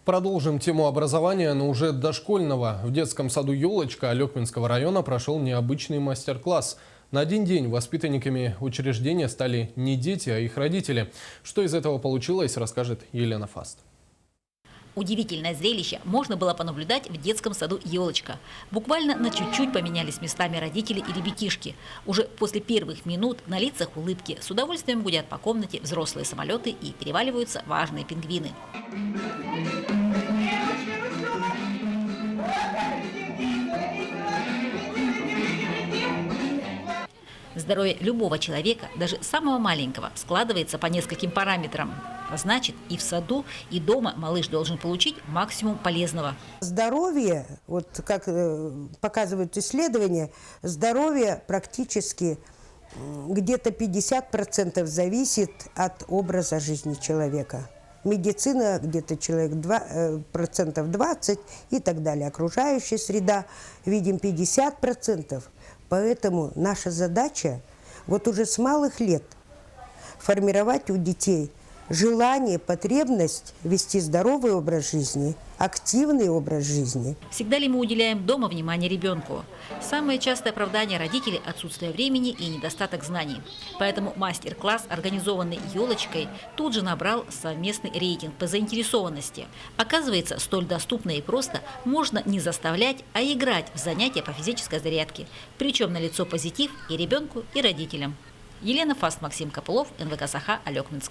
Продолжим тему образования, но уже дошкольного. В детском саду «Елочка» Алекминского района прошел необычный мастер-класс. На один день воспитанниками учреждения стали не дети, а их родители. Что из этого получилось, расскажет Елена Фаст. Удивительное зрелище можно было понаблюдать в детском саду «Елочка». Буквально на чуть-чуть поменялись местами родители и ребятишки. Уже после первых минут на лицах улыбки, с удовольствием гудят по комнате взрослые самолеты и переваливаются важные пингвины. Здоровье любого человека, даже самого маленького, складывается по нескольким параметрам. Значит, и в саду, и дома малыш должен получить максимум полезного. Здоровье, вот как показывают исследования, здоровье практически где-то 50% зависит от образа жизни человека. Медицина где-то человек 20% и так далее. Окружающая среда, видим, 50%. Поэтому наша задача вот уже с малых лет формировать у детей желание, потребность вести здоровый образ жизни, активный образ жизни. Всегда ли мы уделяем дома внимание ребенку? Самое частое оправдание родителей – отсутствие времени и недостаток знаний. Поэтому мастер-класс, организованный «Елочкой», тут же набрал совместный рейтинг по заинтересованности. Оказывается, столь доступно и просто можно не заставлять, а играть в занятия по физической зарядке. Причем налицо позитив и ребенку, и родителям. Елена Фаст, Максим Копылов, НВК «Саха», Алекминск.